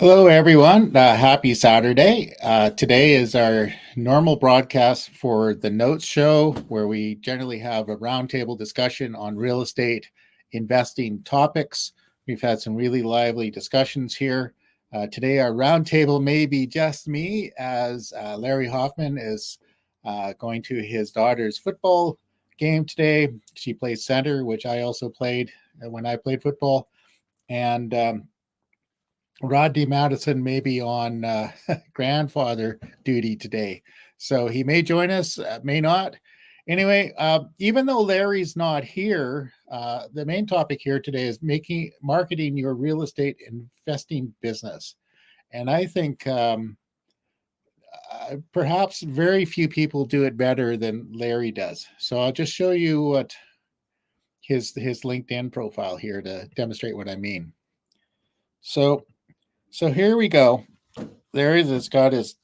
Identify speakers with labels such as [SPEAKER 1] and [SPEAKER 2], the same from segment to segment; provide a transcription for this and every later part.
[SPEAKER 1] Hello, everyone. Happy Saturday. Today is our normal broadcast for the Notes Show, where we generally have a roundtable discussion on real estate investing topics. We've had some really lively discussions here. Today, our roundtable may be just me, as Larry Hoffman is going to his daughter's football game today. She plays center, which I also played when I played football. And Rodney Madison may be on grandfather duty today. So he may join us, may not. Anyway, even though Larry's not here, the main topic here today is marketing your real estate investing business. And I think perhaps very few people do it better than Larry does. So I'll just show you what his LinkedIn profile here to demonstrate what I mean. So here we go. There is, it's got his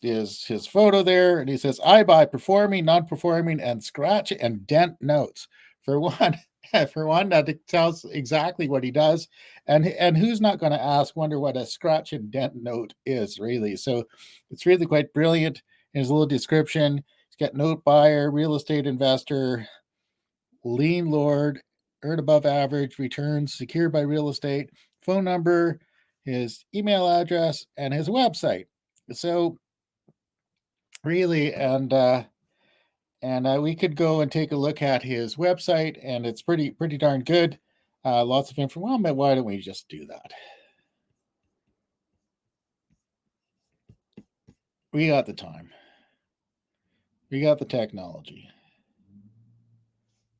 [SPEAKER 1] photo there, and he says, "I buy performing, non-performing, and scratch and dent notes." For one, that tells exactly what he does, and who's not going to wonder what a scratch and dent note is, really? So it's really quite brilliant. In his little description, he's got note buyer, real estate investor, lien lord, earn above average returns, secured by real estate, phone number, his email address, and his website. So really, and we could go and take a look at his website, and it's pretty darn good. Lots of information. Well, why don't we just do that? We got the time. We got the technology.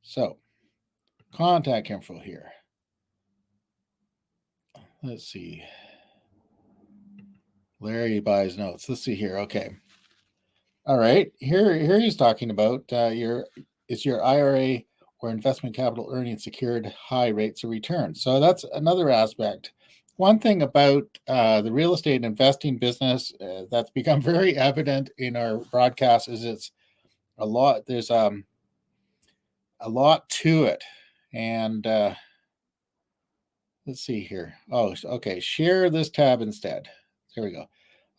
[SPEAKER 1] So, contact info here. Let's see. Larry buys notes. Let's see here. Okay. All right. Here he's talking about your IRA or investment capital earning secured high rates of return. So that's another aspect. One thing about the real estate investing business that's become very evident in our broadcast is it's a lot. There's a lot to it, and let's see here. Oh, okay. Share this tab instead. There we go.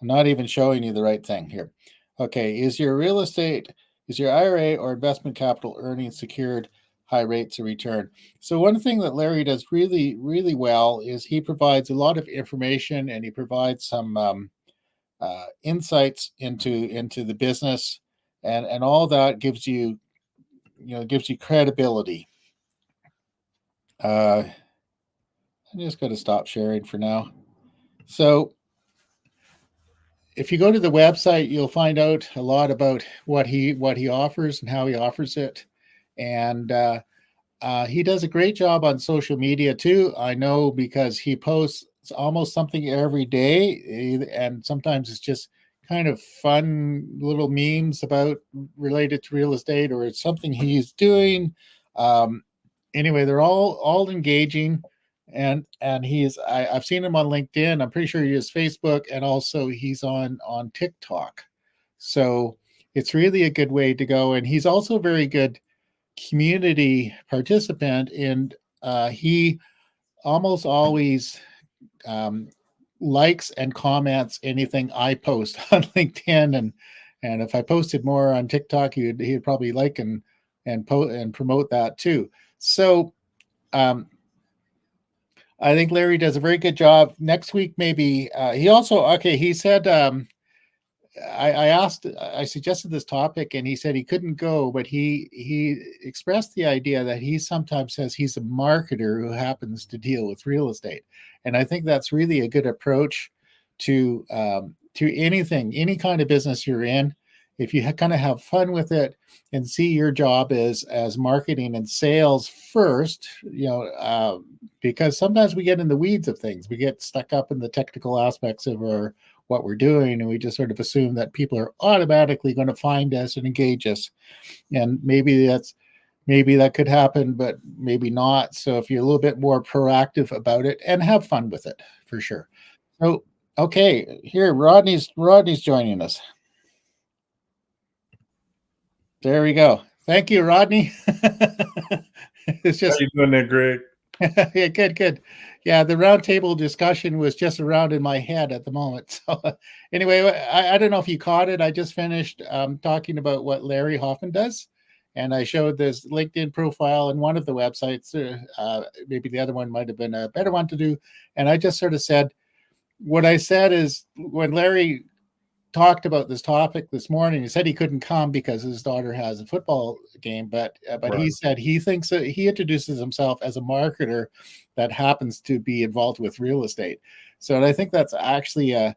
[SPEAKER 1] I'm not even showing you the right thing here. Okay, is your IRA or investment capital earning secured high rates of return? So one thing that Larry does really, really well is he provides a lot of information, and he provides some insights into the business, and all that gives you credibility. I'm just going to stop sharing for now. So if you go to the website, you'll find out a lot about what he offers and how he offers it, and he does a great job on social media too. I know, because he posts almost something every day, and sometimes it's just kind of fun little memes related to real estate, or it's something he's doing. Anyway, they're all engaging. And I've seen him on LinkedIn. I'm pretty sure he uses Facebook, and also he's on TikTok. So it's really a good way to go. And he's also a very good community participant, and he almost always likes and comments anything I post on LinkedIn, and if I posted more on TikTok, he'd probably like and promote that too. So I think Larry does a very good job. Next week, maybe he said, I suggested this topic, and he said he couldn't go, but he expressed the idea that he sometimes says he's a marketer who happens to deal with real estate. And I think that's really a good approach to anything, any kind of business you're in. If you kind of have fun with it and see your job as marketing and sales first, because sometimes we get in the weeds of things. We get stuck up in the technical aspects of what we're doing, and we just sort of assume that people are automatically going to find us and engage us. And maybe that could happen, but maybe not. So if you're a little bit more proactive about it and have fun with it, for sure. So, okay, here, Rodney's joining us. There we go. Thank you, Rodney.
[SPEAKER 2] It's just, how you doing there, Greg?
[SPEAKER 1] Yeah, good, good. Yeah, the roundtable discussion was just around in my head at the moment. So, anyway, I don't know if you caught it. I just finished talking about what Larry Hoffman does, and I showed this LinkedIn profile and one of the websites. Maybe the other one might have been a better one to do. And I just sort of said, what I said is when Larry talked about this topic this morning. He said he couldn't come because his daughter has a football game, but
[SPEAKER 2] Right.
[SPEAKER 1] he said he thinks that he introduces himself as a marketer that happens to be involved with real estate. So and I think that's actually a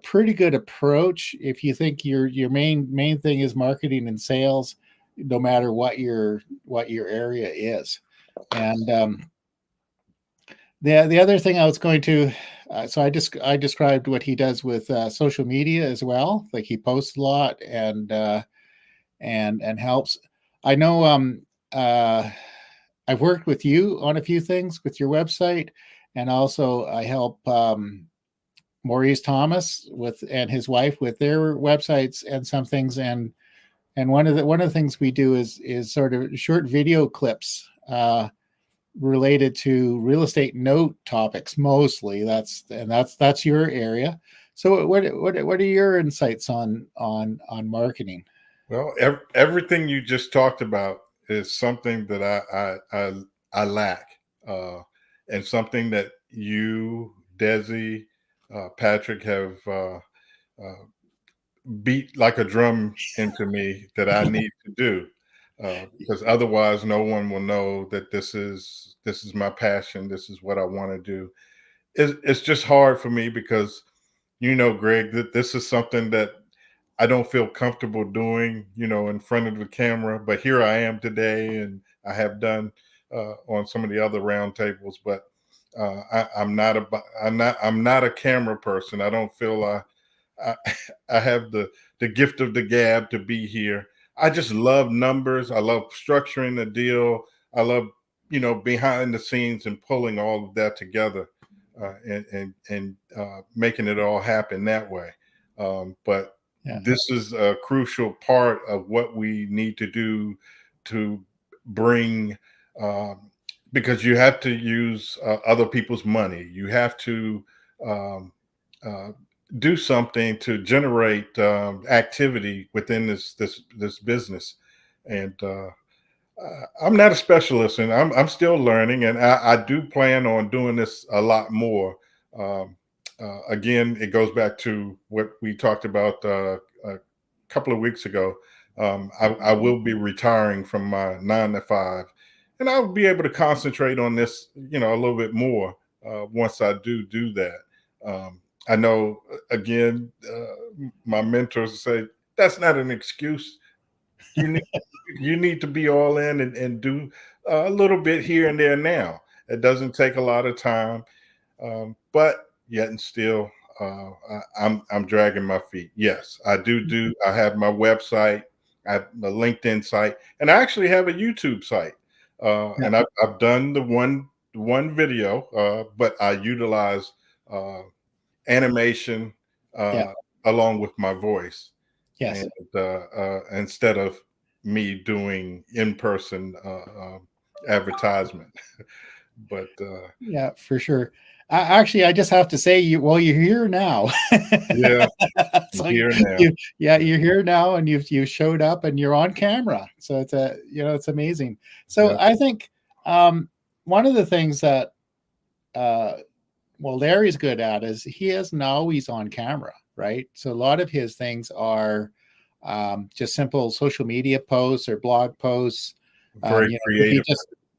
[SPEAKER 1] pretty good approach if you think your main thing is marketing and sales, no matter what your area is. And the other thing I was going to, so I described what he does with social media as well. Like he posts a lot and helps. I know I've worked with you on a few things with your website, and also I help Maurice Thomas with and his wife with their websites and some things. And one of the things we do is sort of short video clips. Related to real estate note topics mostly. That's your area. So what are your insights on marketing?
[SPEAKER 2] Well, everything you just talked about is something that I lack, uh, and something that you, Desi, Patrick have beat like a drum into me that I need to do, because otherwise, no one will know that this is my passion. This is what I want to do. It's just hard for me because Greg, that this is something that I don't feel comfortable doing, in front of the camera. But here I am today, and I have done on some of the other roundtables. But I'm not a camera person. I don't feel I, I have the gift of the gab to be here. I just love numbers. I love structuring the deal. I love behind the scenes and pulling all of that together, and making it all happen that way. But
[SPEAKER 1] Yeah,
[SPEAKER 2] this is a crucial part of what we need to do to bring, because you have to use other people's money. You have to um, uh, do something to generate activity within this business. And I'm not a specialist, and I'm still learning, and I do plan on doing this a lot more. Um, Again, it goes back to what we talked about a couple of weeks ago. I will be retiring from my 9 to 5, and I'll be able to concentrate on this, a little bit more once I do that. I know, again, my mentors say that's not an excuse. You need you need to be all in and do a little bit here and there now. It doesn't take a lot of time, but yet and still, I'm dragging my feet. Yes, I do. I have my website, I have a LinkedIn site, and I actually have a YouTube site.
[SPEAKER 1] yeah,
[SPEAKER 2] And I've done the one video, but I utilize uh, animation
[SPEAKER 1] yeah,
[SPEAKER 2] uh, along with my voice,
[SPEAKER 1] yes,
[SPEAKER 2] and instead of me doing in person advertisement. But
[SPEAKER 1] yeah, for sure. Actually, I just have to say, you're here now.
[SPEAKER 2] yeah, I'm
[SPEAKER 1] So
[SPEAKER 2] here now.
[SPEAKER 1] yeah, you're here now, and you've showed up, and you're on camera. So it's amazing. So
[SPEAKER 2] Yeah,
[SPEAKER 1] I think um, one of the things that uh, well, Larry's good at is he isn't always on camera, right? So a lot of his things are just simple social media posts or blog posts.
[SPEAKER 2] very
[SPEAKER 1] Could be
[SPEAKER 2] creative.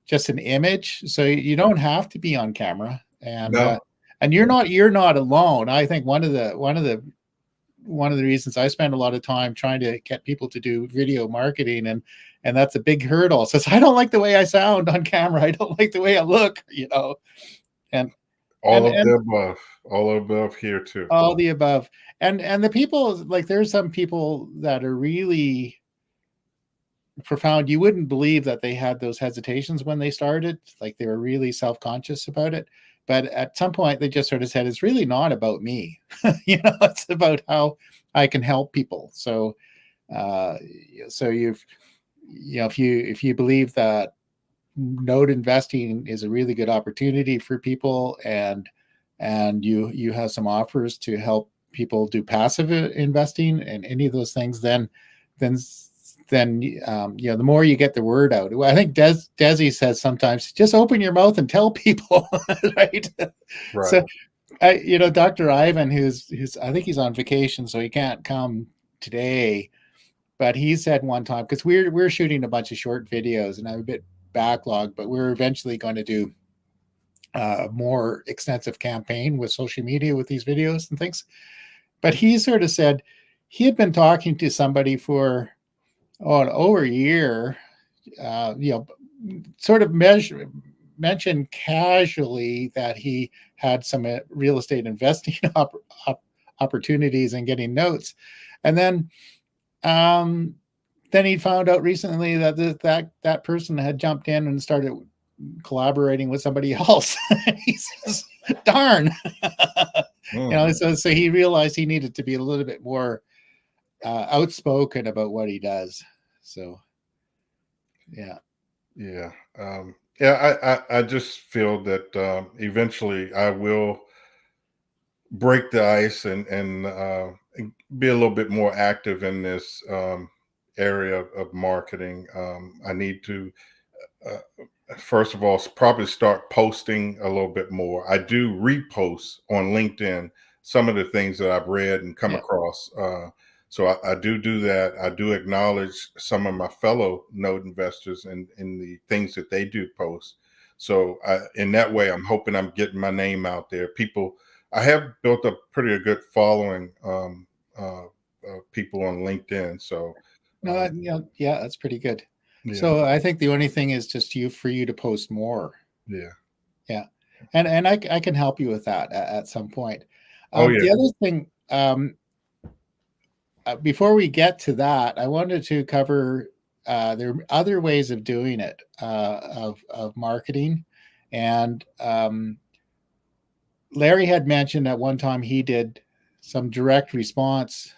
[SPEAKER 1] just an image, so you don't have to be on camera.
[SPEAKER 2] No,
[SPEAKER 1] And you're not alone. I think one of the reasons I spend a lot of time trying to get people to do video marketing, and that's a big hurdle. Says I don't like the way I sound on camera. I don't like the way I look, and
[SPEAKER 2] all
[SPEAKER 1] and
[SPEAKER 2] of
[SPEAKER 1] and
[SPEAKER 2] the above, all of the above here too.
[SPEAKER 1] all the above. And the people, like there's some people that are really profound. You wouldn't believe that they had those hesitations when they started, like they were really self-conscious about it. But at some point they just sort of said, it's really not about me. It's about how I can help people. Uh so you've if you believe that note investing is a really good opportunity for people, and you have some offers to help people do passive investing and any of those things, then you know, the more you get the word out. I think Desi says sometimes just open your mouth and tell people, right?
[SPEAKER 2] Right.
[SPEAKER 1] So you know, Dr. Ivan, who's I think he's on vacation, so he can't come today. But he said one time, because we're shooting a bunch of short videos, and I'm a bit backlogged, but we're eventually going to do a more extensive campaign with social media with these videos and things. But he sort of said he had been talking to somebody for over a year, you know, sort of mentioned casually that he had some real estate investing opportunities and getting notes, and then he found out recently that that person had jumped in and started collaborating with somebody else. He says, "Darn," you know. So he realized he needed to be a little bit more outspoken about what he does. So, yeah.
[SPEAKER 2] Yeah. Yeah. I just feel that eventually I will break the ice and be a little bit more active in this area of marketing. I need to, first of all, probably start posting a little bit more. I do repost on LinkedIn some of the things that I've read and come
[SPEAKER 1] Yeah.
[SPEAKER 2] across. So I do that. I do acknowledge some of my fellow node investors and in the things that they do post. So in that way, I'm hoping I'm getting my name out there. I have built a pretty good following people on LinkedIn. So
[SPEAKER 1] No, yeah, that's pretty good.
[SPEAKER 2] yeah,
[SPEAKER 1] So I think the only thing is just for you to post more.
[SPEAKER 2] yeah.
[SPEAKER 1] Yeah, and I can help you with that at some point.
[SPEAKER 2] Oh yeah,
[SPEAKER 1] The other thing, before we get to that, I wanted to cover there are other ways of doing it, of marketing, and Larry had mentioned at one time he did some direct response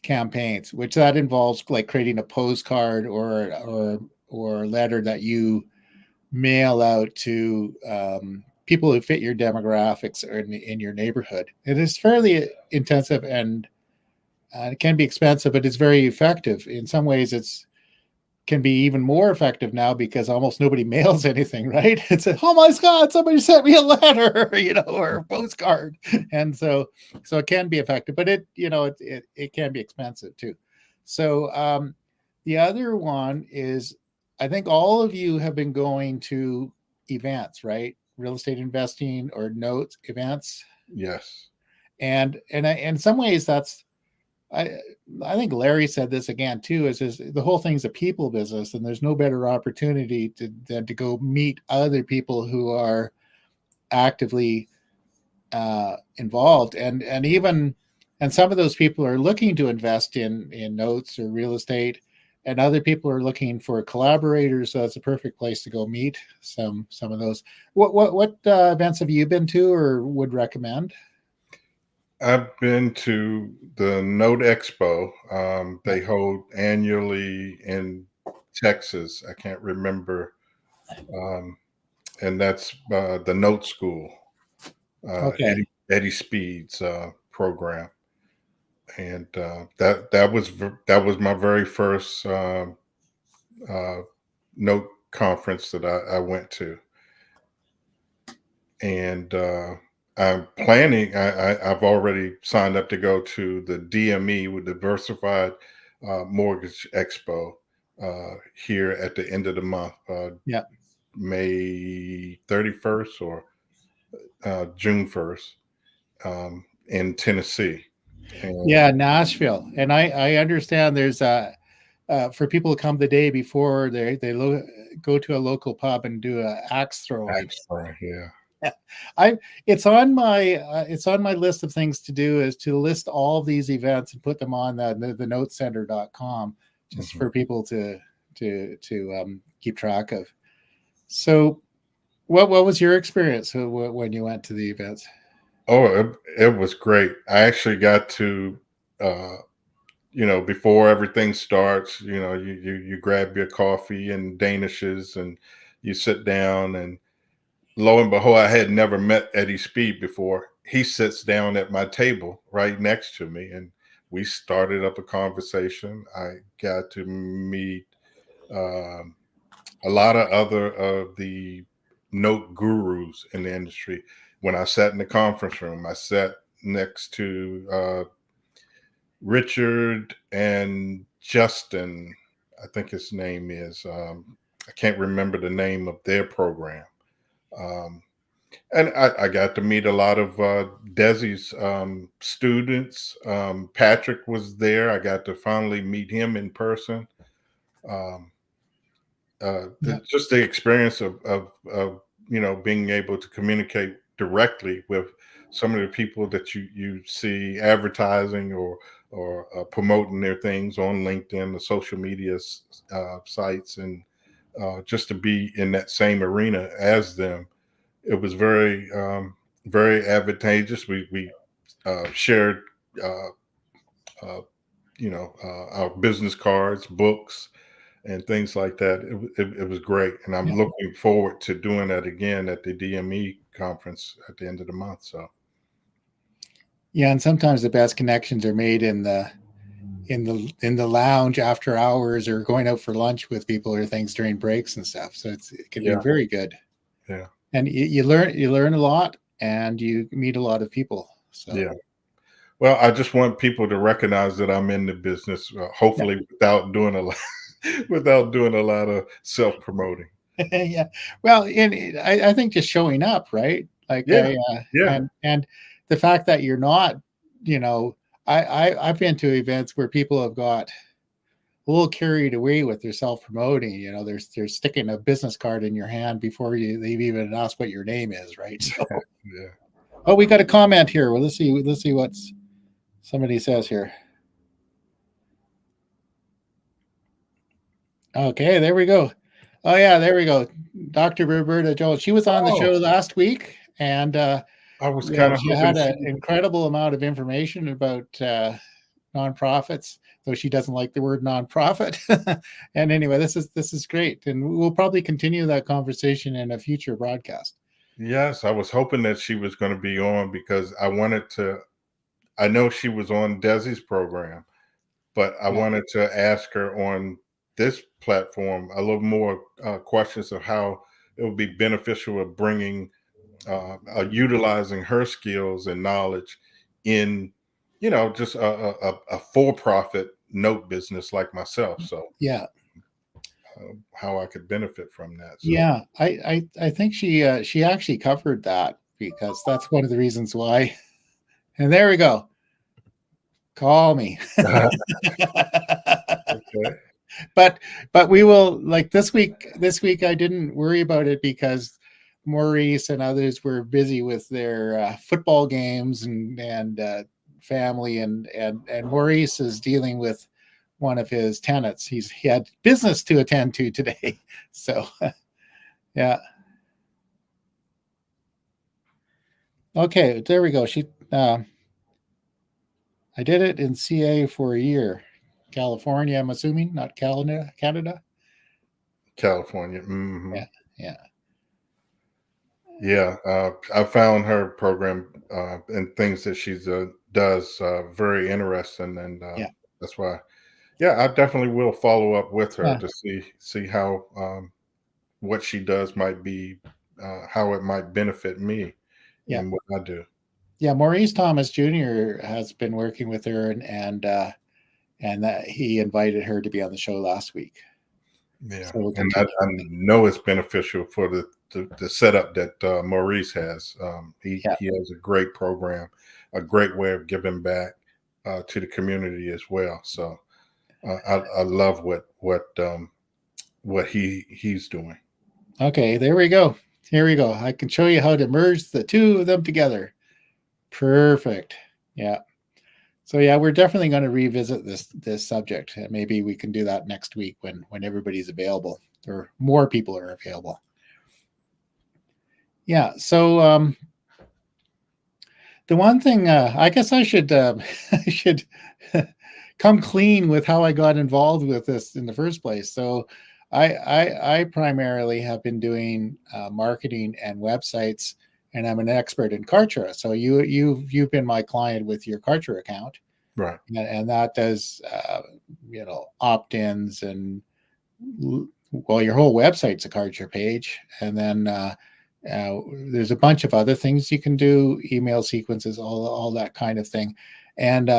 [SPEAKER 1] campaigns, which that involves like creating a postcard or a letter that you mail out to people who fit your demographics or in your neighborhood. It is fairly intensive and it can be expensive, but it's very effective. In some ways, it's can be even more effective now because almost nobody mails anything, right? It's a, oh my God, somebody sent me a letter, you know, or a postcard. And so it can be effective, but it can be expensive too. So the other one is, I think all of you have been going to events, right? Real estate investing or notes events.
[SPEAKER 2] yes,
[SPEAKER 1] And in some ways that's, I I think Larry said this again too. Is the whole thing's a people business, and there's no better opportunity than to go meet other people who are actively involved, and some of those people are looking to invest in notes or real estate, and other people are looking for collaborators. So it's a perfect place to go meet some of those. What events have you been to or would recommend?
[SPEAKER 2] I've been to the Node Expo.
[SPEAKER 1] Yeah.
[SPEAKER 2] They hold annually in Texas. I can't remember, um, and that's the Note School,
[SPEAKER 1] Okay.
[SPEAKER 2] Eddie Speed's program, and that was my very first Note conference that I went to, and I'm planning. I've already signed up to go to the DME with Diversified Mortgage Expo here at the end of the month,
[SPEAKER 1] Yeah.
[SPEAKER 2] May 31st or June 1st, in Tennessee. And
[SPEAKER 1] Yeah, Nashville, and I understand there's a for people who come the day before go to a local pub and do a axe throwing.
[SPEAKER 2] actually, yeah,
[SPEAKER 1] I it's on my list of things to do is to list all of these events and put them on the notecenter.com just
[SPEAKER 2] mhm.
[SPEAKER 1] for people to keep track of. So what was your experience when you went to the events?
[SPEAKER 2] Oh, it was great. I actually got to uh, before everything starts, you grab your coffee and danishes and you sit down, and lo and behold, I had never met Eddie Speed before. He sits down at my table right next to me, and we started up a conversation. I got to meet um, a lot of other of the note gurus in the industry. When I sat in the conference room, I sat next to Richard and Justin. I think his name is. I can't remember the name of their program. Um, and I got to meet a lot of Desi's students. Patrick was there. I got to finally meet him in person. Um,
[SPEAKER 1] Yeah.
[SPEAKER 2] just the experience of being able to communicate directly with some of the people that you see advertising or promoting their things on LinkedIn, the social media sites, and just to be in that same arena as them. It was very advantageous. We shared uh, uh, our business cards, books, and things like that. It was great, and I'm
[SPEAKER 1] Yeah.
[SPEAKER 2] looking forward to doing that again at the DME conference at the end of the month. So
[SPEAKER 1] Yeah, and sometimes the best connections are made in the lounge after hours, or going out for lunch with people or things during breaks and stuff. So it can be
[SPEAKER 2] yeah,
[SPEAKER 1] very good,
[SPEAKER 2] yeah,
[SPEAKER 1] and you learn a lot, and you meet a lot of people. So
[SPEAKER 2] yeah. Well, I just want people to recognize that I'm in the business,
[SPEAKER 1] yeah.
[SPEAKER 2] hopefully without doing a lot, without doing a lot of self promoting.
[SPEAKER 1] Yeah. Well, I think just showing up, right? Like
[SPEAKER 2] Yeah, yeah,
[SPEAKER 1] and the fact that you're not, you know, I've been to events where people have got a little carried away with their self promoting. They're sticking a business card in your hand before they've even asked what your name is, right? So,
[SPEAKER 2] yeah.
[SPEAKER 1] oh, we got a comment here. Well, let's see what's somebody says here. Okay, there we go. Oh yeah, there we go. Dr. Roberta Jones. She was on the
[SPEAKER 2] Oh,
[SPEAKER 1] show last week, and
[SPEAKER 2] I was
[SPEAKER 1] yeah,
[SPEAKER 2] kind of
[SPEAKER 1] she
[SPEAKER 2] hoping
[SPEAKER 1] had
[SPEAKER 2] she.
[SPEAKER 1] an incredible amount of information about nonprofits, though she doesn't like the word nonprofit. And anyway, this is great, and we'll probably continue that conversation in a future broadcast.
[SPEAKER 2] Yes, I was hoping that she was going to be on because I wanted to. I know she was on Desi's program, but I
[SPEAKER 1] Yeah,
[SPEAKER 2] wanted to ask her on this platform a little more questions of how it would be beneficial of bringing, utilizing her skills and knowledge in, just a for-profit note business like myself. So
[SPEAKER 1] yeah,
[SPEAKER 2] how I could benefit from that. So
[SPEAKER 1] yeah. I think she actually covered that, because that's one of the reasons why. And there we go. Call me.
[SPEAKER 2] okay,
[SPEAKER 1] but but we will, like, this week I didn't worry about it because Maurice and others were busy with their football games and family, and Maurice is dealing with one of his tenants. He had business to attend to today. So yeah. Okay, there we go. I did it in CA for a year. California, I'm assuming, not Canada.
[SPEAKER 2] California. Hmm.
[SPEAKER 1] Yeah, yeah,
[SPEAKER 2] Yeah, I found her program and things that she does very interesting, and
[SPEAKER 1] yeah,
[SPEAKER 2] that's why. Yeah, I definitely will follow up with her
[SPEAKER 1] yeah,
[SPEAKER 2] to see how what she does might be, how it might benefit me
[SPEAKER 1] yeah.
[SPEAKER 2] in what I do.
[SPEAKER 1] Yeah, Maurice Thomas Jr. has been working with her, and that he invited her to be on the show last week.
[SPEAKER 2] Yeah,
[SPEAKER 1] So we'll
[SPEAKER 2] and I
[SPEAKER 1] continue.
[SPEAKER 2] know it's beneficial for the setup that Maurice has.
[SPEAKER 1] Yeah,
[SPEAKER 2] He has a great program, a great way of giving back to the community as well. So I love what he's doing.
[SPEAKER 1] okay, there we go. Here we go. I can show you how to merge the two of them together. Perfect. Yeah. So yeah, we're definitely going to revisit this subject. Maybe we can do that next week when everybody's available, or more people are available. Yeah. So the one thing, I guess I should I should come clean with how I got involved with this in the first place. So I primarily have been doing marketing and websites, and I'm an expert in Kartra. So you've been my client with your Kartra account,
[SPEAKER 2] Right.
[SPEAKER 1] and that does opt-ins and well, your whole website's a Kartra page, and then there's a bunch of other things you can do, email sequences, all that kind of thing, and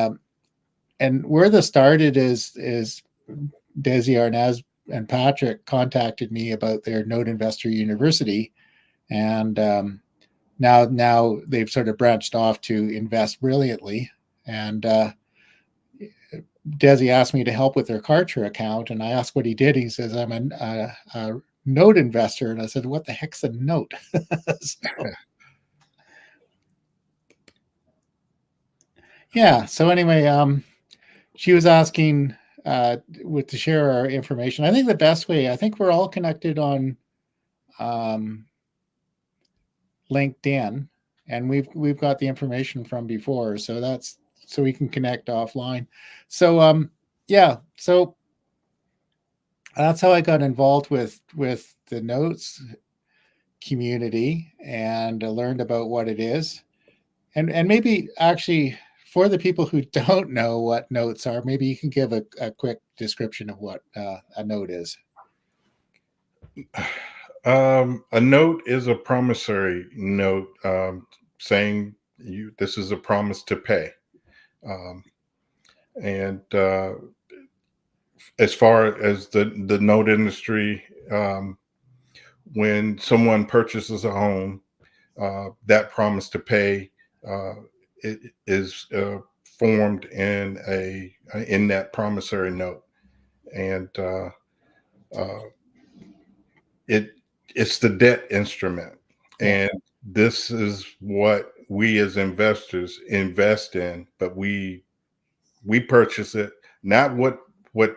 [SPEAKER 1] where this started is Desi Arnaz and Patrick contacted me about their Node Investor University, and now they've sort of branched off to Invest Brilliantly, and Desi asked me to help with their Kartra account, and I asked what he did. He says, I'm a note investor. And I said, what the heck's a note? So, yeah. So anyway, she was asking to share our information. I think the best way, I think we're all connected on LinkedIn, and we've got the information from before. So so we can connect offline. So yeah, so that's how I got involved with the notes community and learned about what it is, and maybe actually for the people who don't know what notes are, maybe you can give a quick description of what a note is.
[SPEAKER 2] A note is a promissory note saying this is a promise to pay. And as far as the note industry, when someone purchases a home, that promise to pay it is formed in that promissory note, and it's the debt instrument, and this is what we as investors invest in, but we purchase it, not what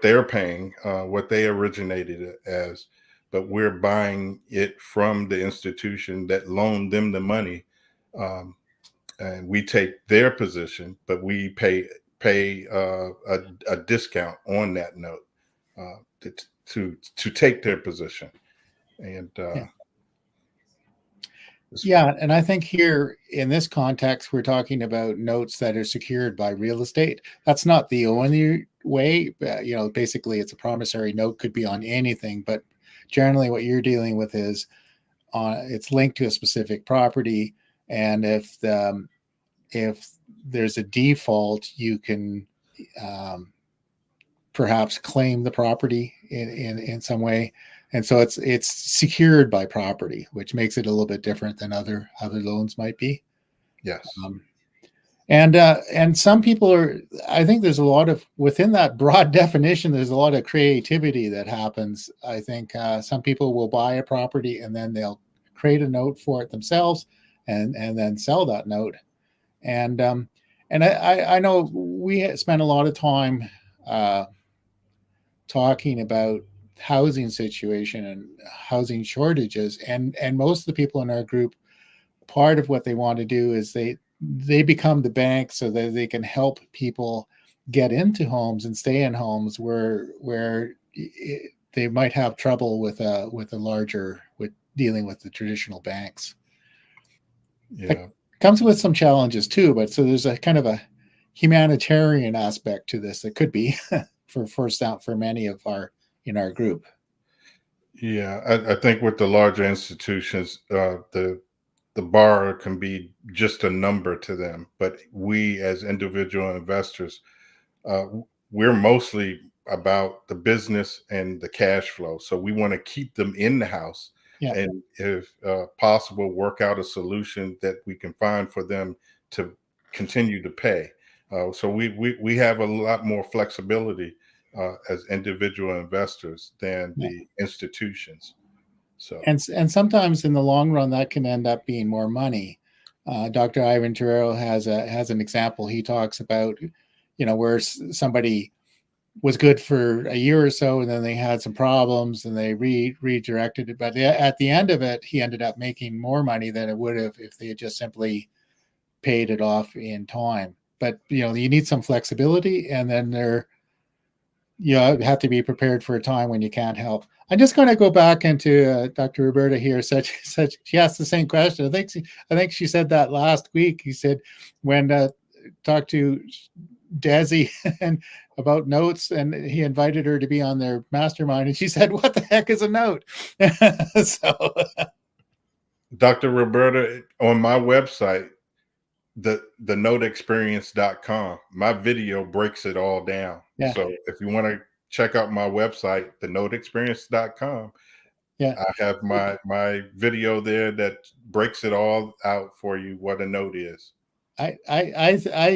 [SPEAKER 2] they're paying, what they originated it as, but we're buying it from the institution that loaned them the money, and we take their position, but we pay a discount on that note to take their position, and
[SPEAKER 1] yeah, and I think here in this context, we're talking about notes that are secured by real estate. That's not the only way. Basically, it's a promissory note, could be on anything, but generally, what you're dealing with is it's linked to a specific property, and if there's a default, you can perhaps claim the property in some way. And so it's secured by property, which makes it a little bit different than other loans might be.
[SPEAKER 2] Yes.
[SPEAKER 1] And some people I think there's a lot of, within that broad definition, there's a lot of creativity that happens. I think some people will buy a property and then they'll create a note for it themselves and then sell that note. And I know we spent a lot of time talking about housing situation and housing shortages, and most of the people in our group, part of what they want to do is they become the bank so that they can help people get into homes and stay in homes where they might have trouble with dealing with the traditional banks.
[SPEAKER 2] Yeah,
[SPEAKER 1] it comes with some challenges too, but so there's a kind of a humanitarian aspect to this that could be for many of in our group.
[SPEAKER 2] Yeah, I think with the larger institutions, the borrower can be just a number to them, but we as individual investors, we're mostly about the business and the cash flow. So we want to keep them in the house, and if possible, work out a solution that we can find for them to continue to pay. So we have a lot more flexibility as individual investors than the institutions. So
[SPEAKER 1] and sometimes in the long run that can end up being more money. Dr. Ivan Terrero has an example. He talks about where somebody was good for a year or so and then they had some problems and they redirected it, but at the end of it he ended up making more money than it would have if they had just simply paid it off in time. you need some flexibility, and then you have to be prepared for a time when you can't help. I'm just going to go back into Dr. Roberta here. She asked the same question. I think she said that last week. He said when talked to Desi and about notes, and he invited her to be on their mastermind, and she said, "What the heck is a note?" So,
[SPEAKER 2] Dr. Roberta, on my website, the noteexperience.com, my video breaks it all down.
[SPEAKER 1] Yeah.
[SPEAKER 2] So if you want to check out my website, the noteexperience.com,
[SPEAKER 1] yeah,
[SPEAKER 2] I have my video there that breaks it all out for you, what a note is.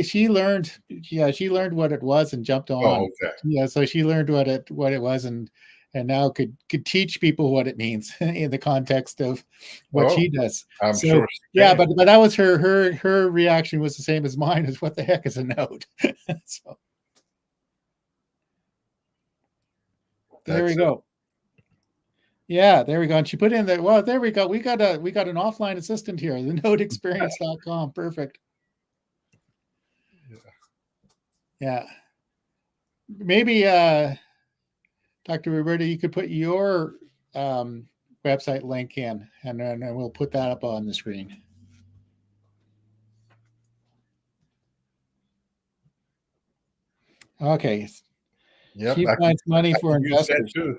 [SPEAKER 1] she learned what it was and jumped on.
[SPEAKER 2] Oh, okay.
[SPEAKER 1] Yeah, so she learned what it was, and now could teach people what it means in the context of what she does.
[SPEAKER 2] I'm
[SPEAKER 1] so,
[SPEAKER 2] sure.
[SPEAKER 1] Yeah, but that was her reaction was the same as mine. Is what the heck is a note? So there we go. Yeah, there we go. And she put in that. Well, there we go. We got an offline assistant here. The noteexperience.com. Perfect. Yeah. Maybe Dr. Roberta, you could put your website link in, and then we'll put that up on the screen. Okay.
[SPEAKER 2] Yep,
[SPEAKER 1] She finds money for investors.
[SPEAKER 2] Too.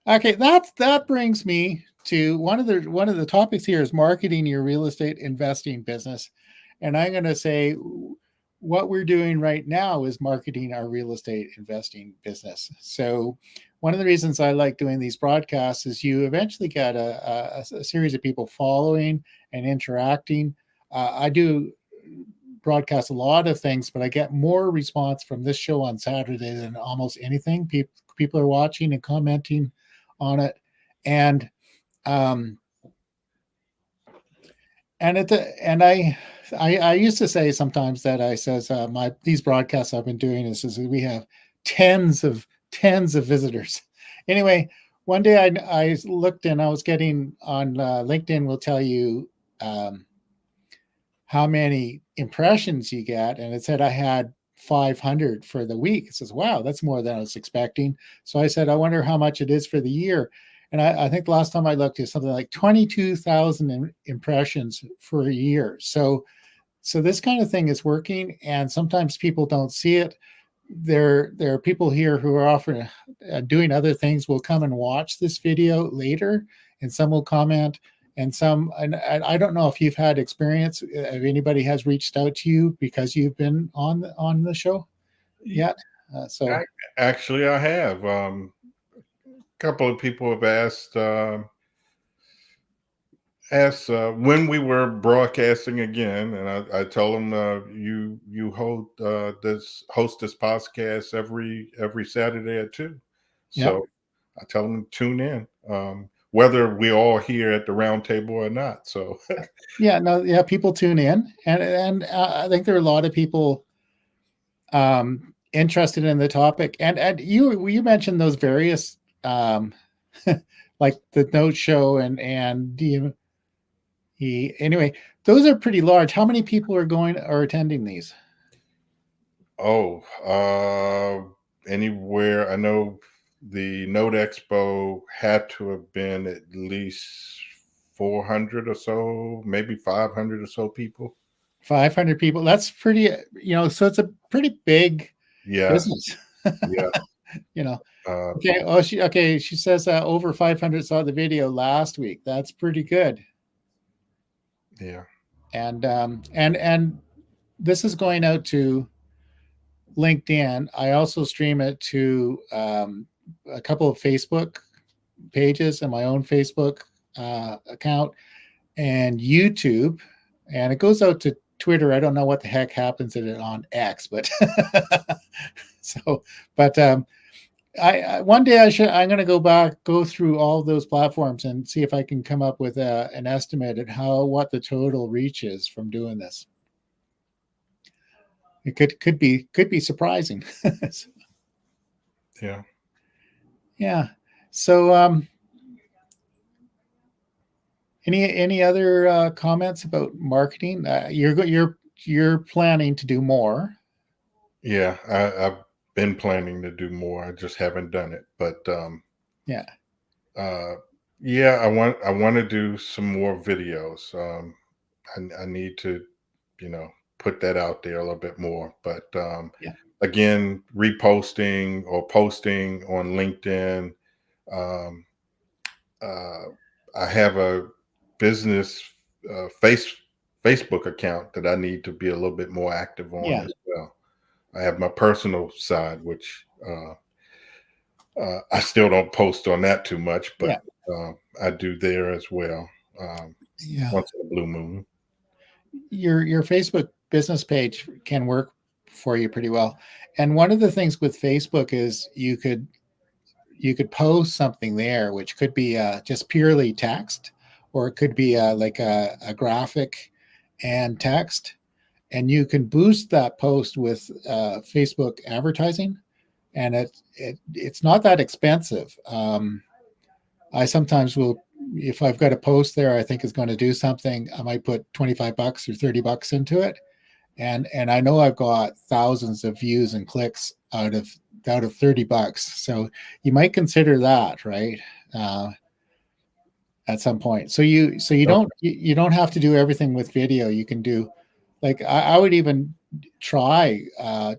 [SPEAKER 1] Okay, that brings me to one of the topics here is marketing your real estate investing business, and I'm going to say what we're doing right now is marketing our real estate investing business. So one of the reasons I like doing these broadcasts is you eventually get a series of people following and interacting. I do broadcast a lot of things, but I get more response from this show on Saturday than almost anything. People are watching and commenting on it. And I used to say sometimes that I says these broadcasts I've been doing is we have tens of visitors. Anyway, one day I looked and I was getting on LinkedIn will tell you how many impressions you get, and it said I had 500 for the week. It says, wow, that's more than I was expecting. So I said, I wonder how much it is for the year. And I think the last time I looked at something like 22,000 impressions for a year. So this kind of thing is working, and sometimes people don't see it. There are people here who are often doing other things will come and watch this video later, and some will comment, and I don't know if you've had experience, if anybody has reached out to you because you've been on the show yet.
[SPEAKER 2] Actually, I have. A couple of people have asked when we were broadcasting again, and I told them you host this podcast every Saturday at 2. So
[SPEAKER 1] yep.
[SPEAKER 2] I tell them to tune in, whether we're all here at the round table or not. So
[SPEAKER 1] people tune in, and I think there are a lot of people interested in the topic. And you mentioned those various like the Note Show and anyway, those are pretty large. How many people are attending these?
[SPEAKER 2] Anywhere. I know the Note Expo had to have been at least 400 or so, maybe 500 or so people.
[SPEAKER 1] 500 people. That's pretty, so it's a pretty big business.
[SPEAKER 2] Yeah.
[SPEAKER 1] Okay. She says over 500 saw the video last week. That's pretty good.
[SPEAKER 2] Yeah.
[SPEAKER 1] And this is going out to LinkedIn. I also stream it to a couple of Facebook pages and my own Facebook account and YouTube, and it goes out to Twitter. I don't know what the heck happens in it on X, but I one day I'm going to go through all those platforms and see if I can come up with an estimate at what the total reach is from doing this. It could be surprising. Yeah. So any other comments about marketing? You're you're planning to do more.
[SPEAKER 2] Yeah, I've been planning to do more. I just haven't done it. But
[SPEAKER 1] Yeah.
[SPEAKER 2] uh, yeah, I want to do some more videos. I need to, you know, put that out there a little bit more. But
[SPEAKER 1] Yeah.
[SPEAKER 2] again, reposting or posting on LinkedIn. Um, uh, I have a business Facebook account that I need to be a little bit more active on
[SPEAKER 1] Yeah.
[SPEAKER 2] as well. I have my personal side, which I still don't post on that too much,
[SPEAKER 1] Yeah.
[SPEAKER 2] but I do there as well,
[SPEAKER 1] Yeah.
[SPEAKER 2] once in a blue moon.
[SPEAKER 1] Your Facebook business page can work for you pretty well. And one of the things with Facebook is you could post something there, which could be just purely text, or it could be like a graphic and text, and you can boost that post with Facebook advertising, and it's not that expensive. I sometimes will, if I've got a post there I think is going to do something, I might put $25 or $30 into it, and I know I've got thousands of views and clicks out of $30. So you might consider that, right? Uh, at some point. So you don't
[SPEAKER 2] Okay.
[SPEAKER 1] you don't have to do everything with video. You can do, like, I would even try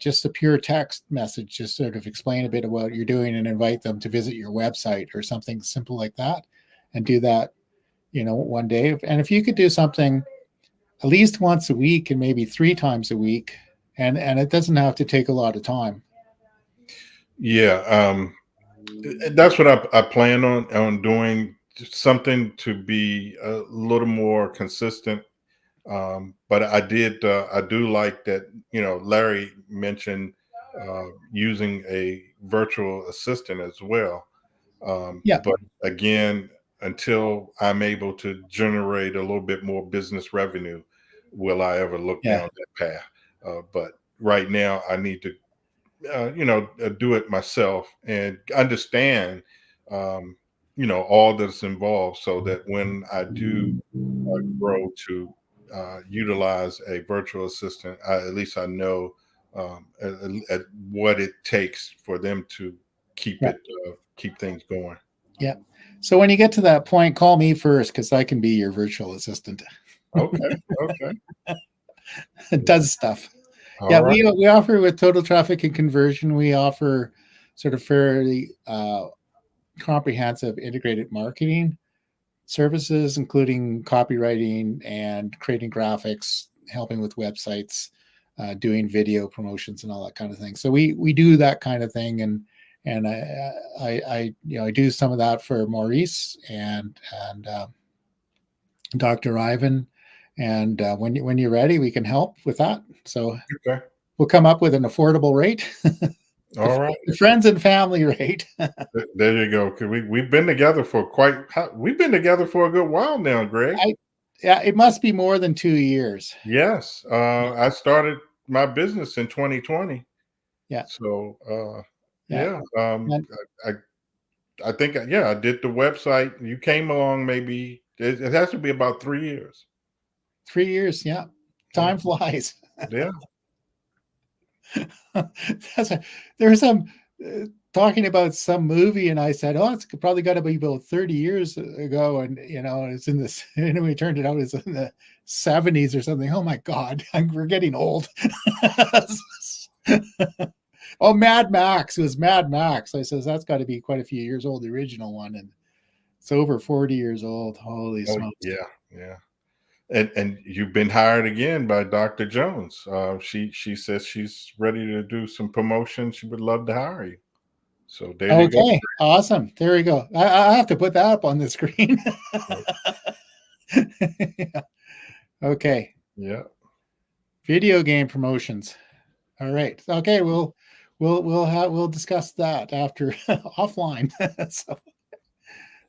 [SPEAKER 1] just a pure text message, just sort of explain a bit of what you're doing and invite them to visit your website or something simple like that, and do that, one day. And if you could do something at least once a week and maybe 3 times a week, and it doesn't have to take a lot of time.
[SPEAKER 2] Yeah, that's what I plan on doing. Just something to be a little more consistent. But I do like that. Larry mentioned using a virtual assistant as well.
[SPEAKER 1] Yeah.
[SPEAKER 2] But again, until I'm able to generate a little bit more business revenue, will I ever look
[SPEAKER 1] Yeah.
[SPEAKER 2] down that path? But right now, I need to, do it myself and understand, um, all that's involved, so that when I do grow to utilize a virtual assistant, at least I know at what it takes for them to
[SPEAKER 1] Yeah.
[SPEAKER 2] keep things going.
[SPEAKER 1] Yeah. So when you get to that point, call me first, because I can be your virtual assistant.
[SPEAKER 2] Okay. Okay.
[SPEAKER 1] It does stuff. Yeah,
[SPEAKER 2] All right.
[SPEAKER 1] we offer with Total Traffic and Conversion. We offer sort of fairly comprehensive integrated marketing services, including copywriting and creating graphics, helping with websites, doing video promotions, and all that kind of thing. So we do that kind of thing, and I do some of that for Maurice and Dr. Ivan. And when you're ready, we can help with that. So
[SPEAKER 2] Okay.
[SPEAKER 1] we'll come up with an affordable rate,
[SPEAKER 2] All right.
[SPEAKER 1] the friends and family rate.
[SPEAKER 2] There you go. 'Cause we've been together for we've been together for a good while now, Greg.
[SPEAKER 1] Yeah, it must be more than 2 years.
[SPEAKER 2] Yes. I started my business in 2020.
[SPEAKER 1] Yeah,
[SPEAKER 2] So
[SPEAKER 1] yeah,
[SPEAKER 2] yeah.
[SPEAKER 1] and
[SPEAKER 2] I I think yeah, I did the website. You came along maybe it has to be about 3 years.
[SPEAKER 1] 3 years. Yeah,
[SPEAKER 2] Yeah.
[SPEAKER 1] time flies.
[SPEAKER 2] Yeah.
[SPEAKER 1] That's a, there was some talking about some movie, and I said, "Oh, it's probably got to be about 30 years ago," and it's in this. And we turned it out it's in the 70s or something. Oh my God, we're getting old. Oh, Mad Max. It was Mad Max. I says that's got to be quite a few years old, the original one, and it's over 40 years old. Holy
[SPEAKER 2] Oh
[SPEAKER 1] smokes!
[SPEAKER 2] yeah. Yeah. And you've been hired again by Dr. Jones. She says she's ready to do some promotion. She would love to hire you. So there you go.
[SPEAKER 1] Okay, awesome. There we go. I have to put that up on the screen. Yeah. Okay,
[SPEAKER 2] Yeah.
[SPEAKER 1] video game promotions. All right. Okay, we'll discuss that after offline. So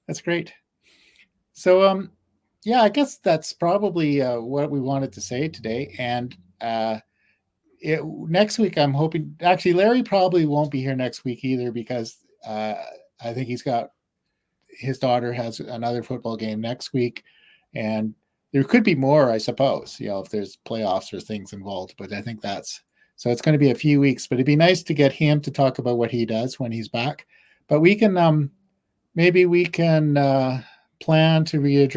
[SPEAKER 1] that's great. So yeah, I guess that's probably what we wanted to say today. And next week, I'm hoping. Actually, Larry probably won't be here next week either, because I think his daughter has another football game next week, and there could be more, I suppose, if there's playoffs or things involved, but I think so it's going to be a few weeks, but it'd be nice to get him to talk about what he does when he's back. But we can, maybe we can plan to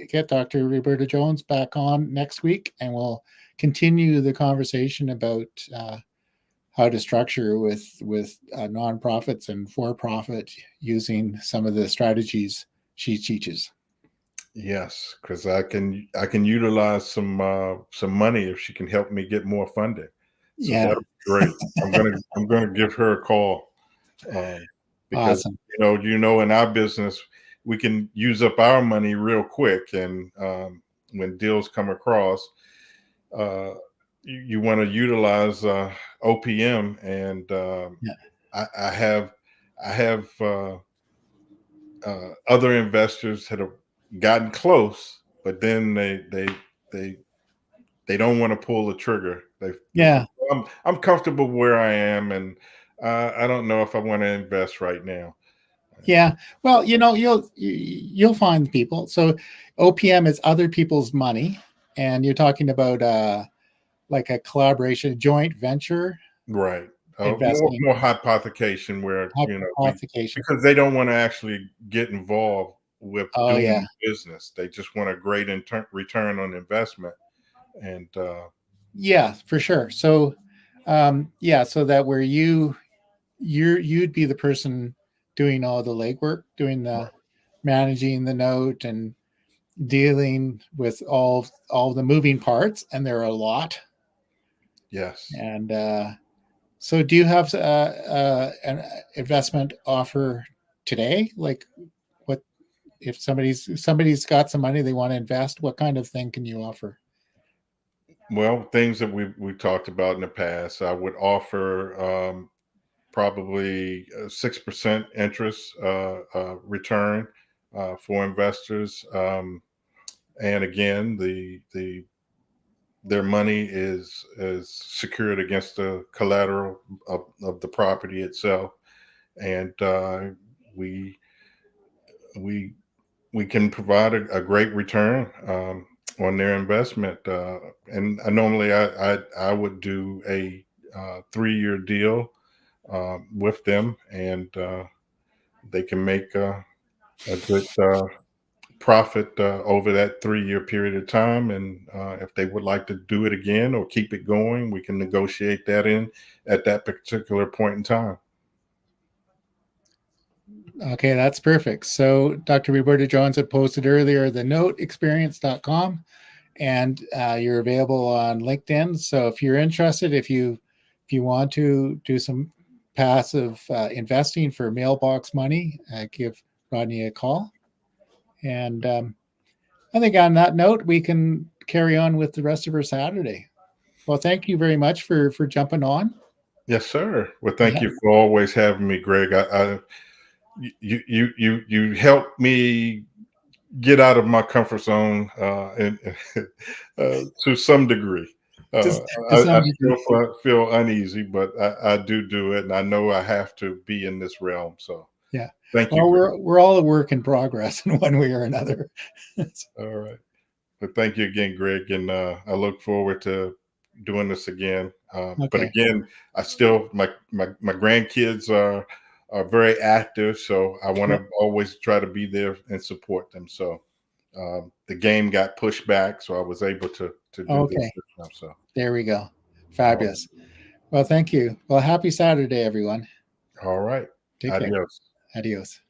[SPEAKER 1] get Dr. Roberta Jones back on next week, and we'll continue the conversation about how to structure with nonprofits and for-profit using some of the strategies she teaches.
[SPEAKER 2] Yes, because I can utilize some money if she can help me get more funding. So
[SPEAKER 1] Yeah,
[SPEAKER 2] that'll be great. I'm gonna give her a call because
[SPEAKER 1] awesome.
[SPEAKER 2] in our business we can use up our money real quick, and when deals come across, you want to utilize OPM, and
[SPEAKER 1] Yeah,
[SPEAKER 2] I have other investors that have gotten close, but then they don't want to pull the trigger.
[SPEAKER 1] yeah,
[SPEAKER 2] I'm comfortable where I am, and I don't know if I want to invest right now.
[SPEAKER 1] yeah. Well, you'll find people. So OPM is other people's money, and you're talking about like a collaboration, joint venture
[SPEAKER 2] Right.
[SPEAKER 1] investing,
[SPEAKER 2] More hypothecation where,
[SPEAKER 1] hypothecation.
[SPEAKER 2] because they don't want to actually get involved with
[SPEAKER 1] Oh yeah,
[SPEAKER 2] doing business. They just want a great return on investment. And
[SPEAKER 1] yeah, for sure. So, yeah, so that where you'd be the person doing all the legwork, doing the managing the note and dealing with all the moving parts, and there are a lot.
[SPEAKER 2] yes.
[SPEAKER 1] And so, do you have an investment offer today? Like, what if somebody's got some money they want to invest? What kind of thing can you offer?
[SPEAKER 2] Well, things that we talked about in the past, I would offer probably 6% interest return for investors. And again, their money is secured against the collateral of the property itself, and we we we can provide a great return on their investment. And normally I would do a 3-year deal with them, and they can make a good profit over that 3-year period of time. And if they would like to do it again or keep it going, we can negotiate that in at that particular point in time.
[SPEAKER 1] Okay, that's perfect. So Dr. Roberta Jones had posted earlier the noteexperience.com, and you're available on LinkedIn. So if you're interested, if you want to do some passive investing for mailbox money, give Rodney a call. And I think on that note, we can carry on with the rest of our Saturday. Well, thank you very much for jumping on.
[SPEAKER 2] Yes, sir. Well, thank
[SPEAKER 1] Yeah.
[SPEAKER 2] you for always having me, Greg. You helped me get out of my comfort zone, and to some degree. Uh,
[SPEAKER 1] To, to some
[SPEAKER 2] I
[SPEAKER 1] degree.
[SPEAKER 2] still feel uneasy, but I do it, and I know I have to be in this realm. So
[SPEAKER 1] Yeah.
[SPEAKER 2] thank you.
[SPEAKER 1] Well, we're all a work in progress in one way or another.
[SPEAKER 2] All right. But thank you again, Greg, and I look forward to doing this again. But
[SPEAKER 1] Okay.
[SPEAKER 2] again, I still my grandkids are very active, so I want
[SPEAKER 1] Yep.
[SPEAKER 2] to always try to be there and support them. So the game got pushed back, so I was able to do
[SPEAKER 1] Okay.
[SPEAKER 2] this time. So
[SPEAKER 1] There we go.
[SPEAKER 2] all
[SPEAKER 1] Fabulous. Well, thank you. Well, happy Saturday, everyone.
[SPEAKER 2] all right,
[SPEAKER 1] Take care.
[SPEAKER 2] adios.
[SPEAKER 1] Adios.